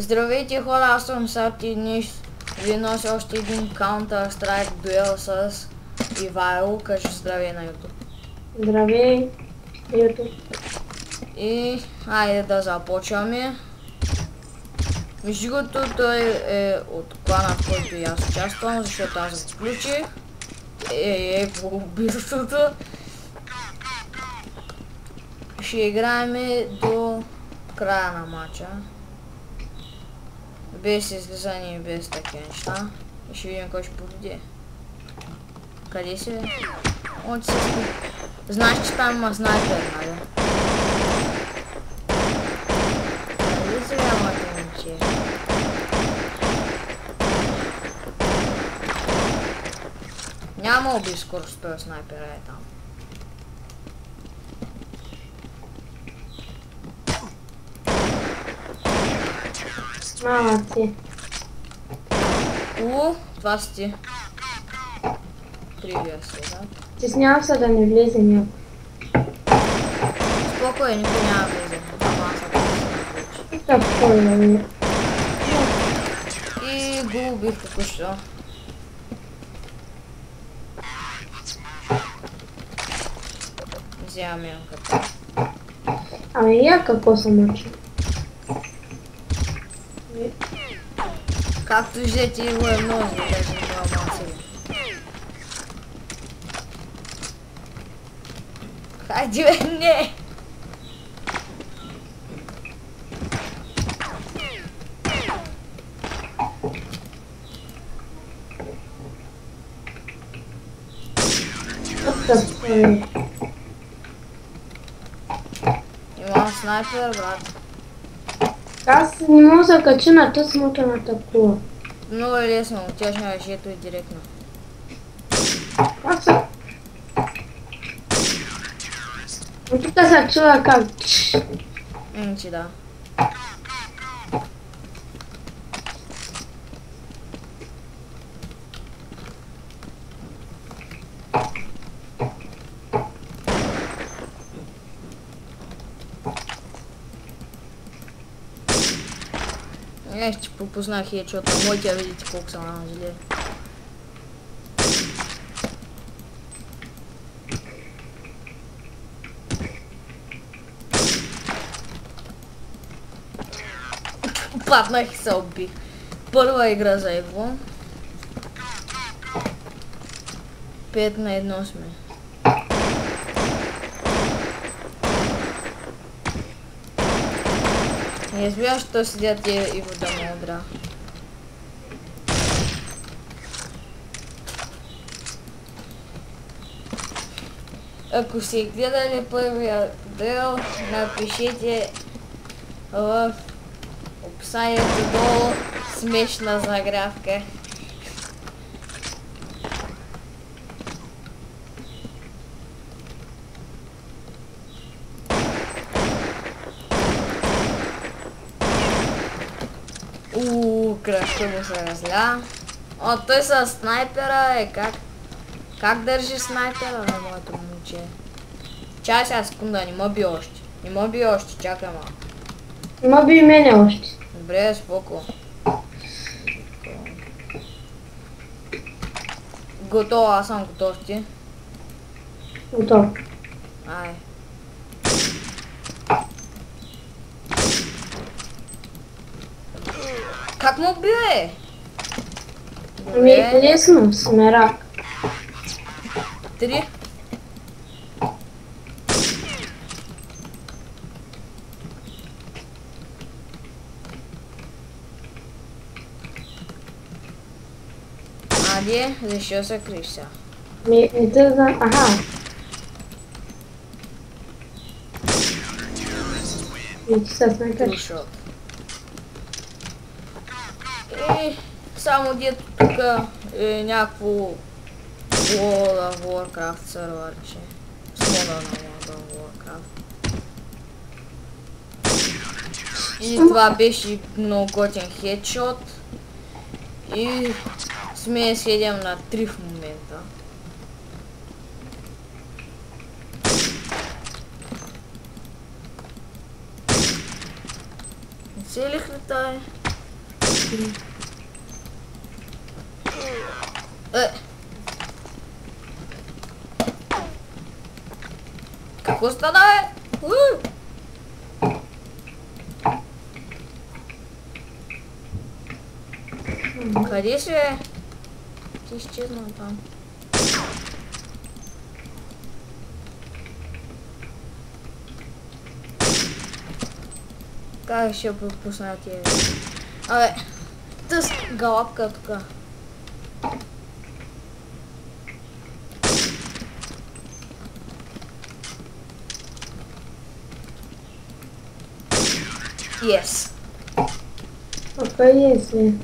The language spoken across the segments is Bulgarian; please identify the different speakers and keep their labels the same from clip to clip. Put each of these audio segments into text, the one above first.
Speaker 1: Здравейте хора, аз съм Сати и днес ви нося още един Counter-Strike дуел с Ивайло. Кажи здравей на YouTube.
Speaker 2: Здравей, YouTube.
Speaker 1: И айде да започваме. Между другото, той е от клана, в който и аз участвам, защото аз го включих. По убийството. Ще играем до края на матча. Без излизане и без такива неща. И ще видим кой ще победи. Къде си бе? От си спи. Знаеш, че там има снайпер, нали? Къде си бе, моите момче? Няма уби скоро с този снайпер, е там.
Speaker 2: Мама ти.
Speaker 1: Това си ти. Привет се, да?
Speaker 2: Стеснявам се да не влезе някой.
Speaker 1: Спокойно, никой няма влезе. Ама аз ако
Speaker 2: Така спокойно.
Speaker 1: и го убих току-що. Вземам ямката.
Speaker 2: Ами я какво съм учил?
Speaker 1: Както виждате, его е много, даже не това масови. Хайде бе, не!
Speaker 2: Така спокойно.
Speaker 1: Имам снайпер, брат.
Speaker 2: Аз не мога да се кача на тъс смутената кула.
Speaker 1: Много е лесно, отиваш на решето и директно.
Speaker 2: Аз се... Но тук се чува как...
Speaker 1: Че да. Ще пропуснах хедшота, можете да видите колко съм на зле. Паднах и се убих. Първа игра за Evo. 5 на 1 сме. Не разбирам, що седят и Evo да ме удра. Ако сте гледали първия дуел, напишете в описанието долу смешна загрявка. Кръща му се разля. О, той с снайпера е как държи снайпера на моето момче? Чай сега секунда, не ме би още. Не ме би още, чакай малко.
Speaker 2: Не ме би и мене още.
Speaker 1: Добре, споко. Готово, аз съм готов ти.
Speaker 2: Готов.
Speaker 1: Ай. Как му бие?
Speaker 2: Ами лесно, смерак.
Speaker 1: 3. Аде, защо се криш сега?
Speaker 2: Ми, да знам, аха. И ти се снайпер.
Speaker 1: Трушот. И само дето тук е някакво World of Warcraft серверче. С мода на World of Warcraft. И това беше много готин хедшот. И сме 7 на 3 в момента. Целих ли тая? Какво стана, бе? Къде си, бе? Ти изчезнал там. Как ще пропусна тия? Абе, тъс галапка тука. Yes.
Speaker 2: Къде си?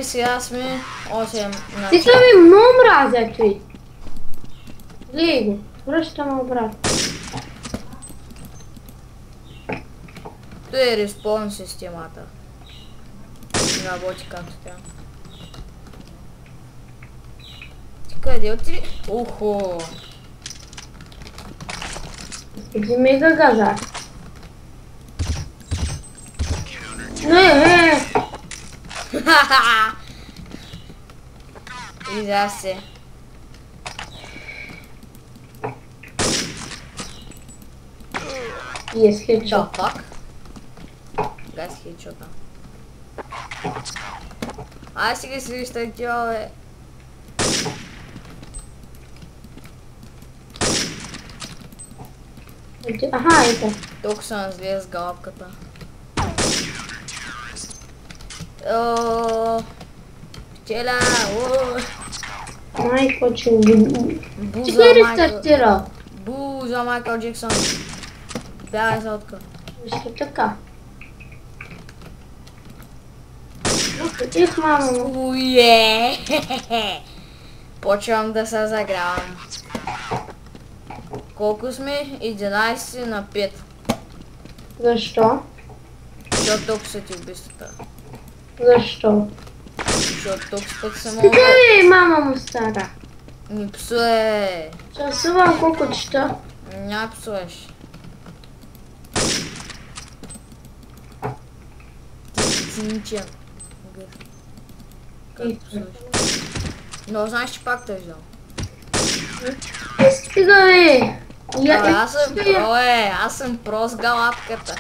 Speaker 1: Сега сме 8 на
Speaker 2: Ти са ми много мразя, той. Гледай го, връщам обратно.
Speaker 1: Той е респон системата. Работи както трябва. Ти къде отиде? Ухо!
Speaker 2: Иди мега газа. Не!
Speaker 1: Изя се.
Speaker 2: Есть хедшот.
Speaker 1: Да, пак. Газ хедшота. Аз сега си вижте тя, бе.
Speaker 2: Аха, ето.
Speaker 1: Толкова съм зле с галапката. Пчела,
Speaker 2: Майко, че
Speaker 1: Бу
Speaker 2: ти
Speaker 1: за
Speaker 2: ги
Speaker 1: Майкъл.
Speaker 2: рестартирал.
Speaker 1: Бу за Майкъл Джексън. Бягай сладка.
Speaker 2: Защо така? Их мама му.
Speaker 1: Уе! Почвам да се загрявам. Колко сме? 11 на 5.
Speaker 2: Защо?
Speaker 1: Защото толкова са ти убийствата.
Speaker 2: Защо?
Speaker 1: Защото толкова пъти съм
Speaker 2: Така ли мама му стара?
Speaker 1: Ми псуе.
Speaker 2: Часувам колко чета.
Speaker 1: Няма псуеш. Ти циничен. Как псуеш? Но знаеш, че пак те взел.
Speaker 2: Стига бе!
Speaker 1: Аз съм про, аз съм про с галапката.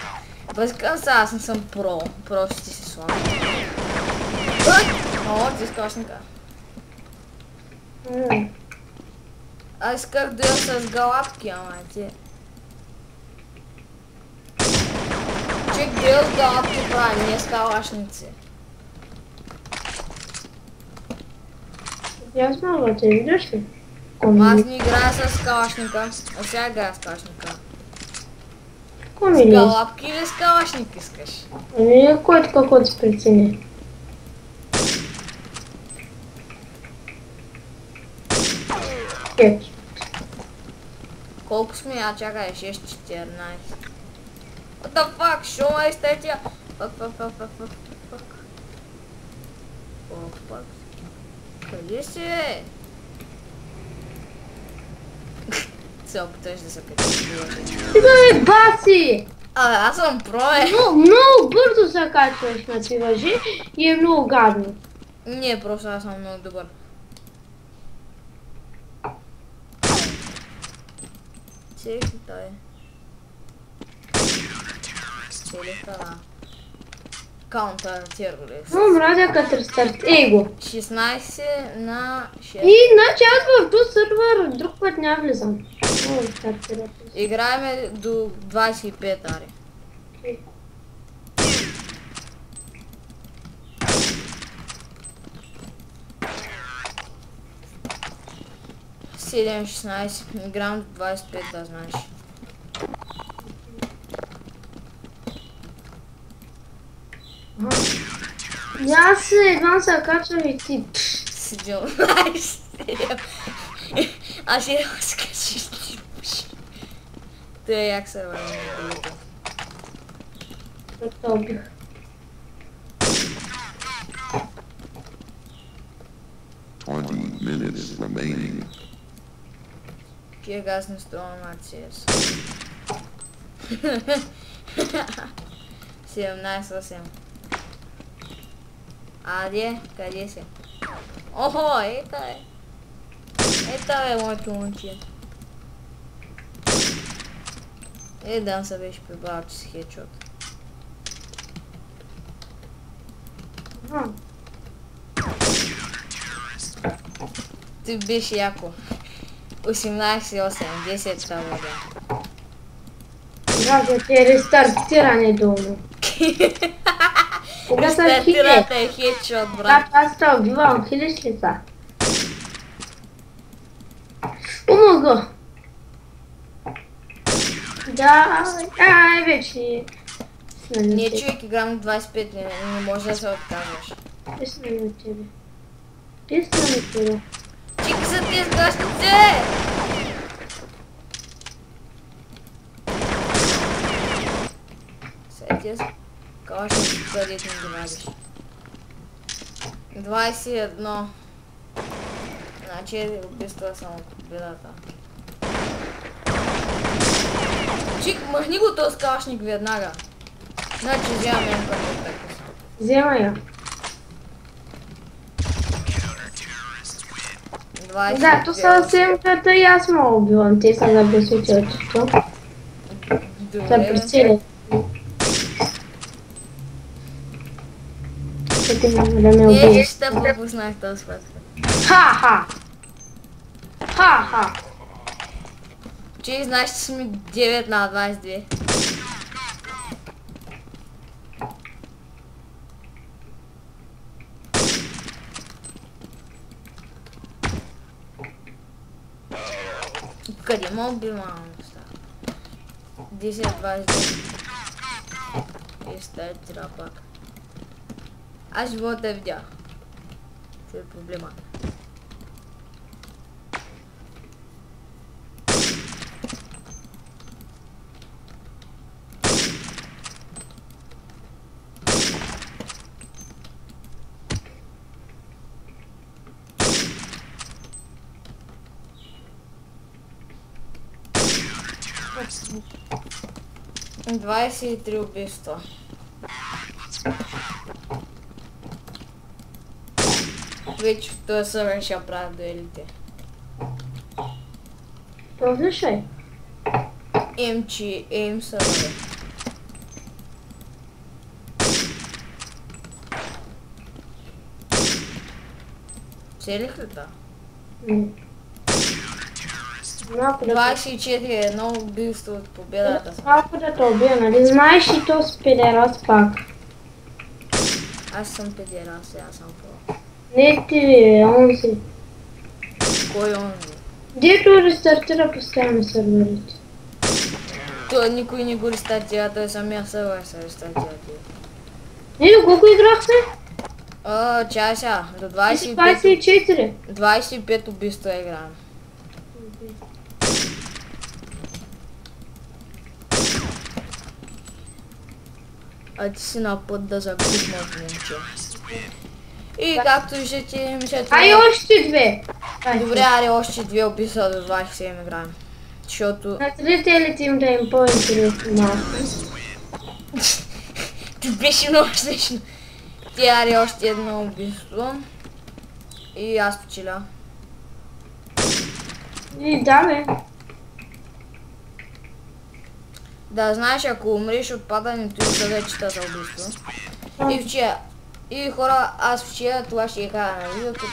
Speaker 1: Бъскам се, аз не съм про. Просто ти си слаб. О, ти скошника. Аз исках да я с галапки, ама ти. Чек дел с галапки прави, не с калашници.
Speaker 2: Я знала, ти видиш ли?
Speaker 1: Аз не играя с калашника, а сега играя с калашника.
Speaker 2: Коми
Speaker 1: С
Speaker 2: ли?
Speaker 1: галапки или с калашник искаш?
Speaker 2: Ами, който каквото се прецени. Пет.
Speaker 1: Колко сме? А чакай, 6-14. What the fuck? Шо ме изтетя? Fuck. Къде си, бе? Се опиташ да се качиш.
Speaker 2: Стига бе, баси!
Speaker 1: Абе, аз съм про, бе.
Speaker 2: Много бързо се качваш на ти въжи и е много гадно.
Speaker 1: Не, просто аз съм много добър. Цели той. Цели това. Каунтър терорист.
Speaker 2: Много мразя като рестарт. Ей го.
Speaker 1: 16 на 6.
Speaker 2: И значи аз в този сървър друг път няма влизам. Много рестартират.
Speaker 1: Играеме до 25, аре. 7-16 играм до 25, да знаеш.
Speaker 2: И аз едва се качвам и ти.
Speaker 1: 17. Аз ще да се качиш ти пуши. Той е як сървър на другото.
Speaker 2: Като убих.
Speaker 3: Minutes remaining.
Speaker 1: Кия газ не струва на CS. 17-8. Аде, къде си? Охо, ета е. Ета е моето момче. Дан се беше прибрал, че си хедшот. Ти беше яко. 18-8, 10 това бе.
Speaker 2: Dragă, te restart-tirane, domnul.
Speaker 1: Restart-tirate e headshot, brate.
Speaker 2: Asta, bivam, хилешница. Умога! Да, ай, вече.
Speaker 1: Ние човек играм 25, не може да се откажеш.
Speaker 2: Песна на тебе. Песна на тебе.
Speaker 1: Чик са ти сгащите! Сетия с калашници, където ми ги вадиш. 21. Значи убийства съм от победата. Чик, махни го този калашник веднага. Значи вземаме първи прекус.
Speaker 2: Взема я. Да, то съвсем като и аз мога убивам. Те са забесути очето. Са прицели. Ще няма да ме убие.
Speaker 1: Ще пропуснах този път.
Speaker 2: Ха-ха! Ха-ха!
Speaker 1: Че знаеш, че сме 9 на 22. Къде ма убивам? 10-22. И стартира пак. Аз живота видя. Това е проблема. — 23 убийства. Вече в този сервер ще правят дуелите.
Speaker 2: Слушай.
Speaker 1: Aim сервер. Целих ли това? 24 едно убийство от победата съм.
Speaker 2: Малко да те убия, нали? Знаеш ли то с педерас пак?
Speaker 1: Аз съм педерас, аз съм по.
Speaker 2: Не ти, онзи.
Speaker 1: Кой онзи?
Speaker 2: Дето рестартира постоянно серверите.
Speaker 1: Той никой не го рестартира, той самия сервер се рестартира.
Speaker 2: Не, колко играхме?
Speaker 1: Чася, до
Speaker 2: 24.
Speaker 1: 25 убийства играем. А ти си на път да загубиш моето момче. И както виждате, мисля, това...
Speaker 2: Ай, още две!
Speaker 1: Добре, аре, още две убийства до 27 играем. Защото...
Speaker 2: На зрителите им да им по-интересно малко.
Speaker 1: Ти беше много смешно. Ти аре още едно убийство. И аз печеля.
Speaker 2: И да, бе.
Speaker 1: Да, знаеш, ако умреш от падането и се вече за убийство. И вчера. И хора, аз вчера това ще я кажа на видеото.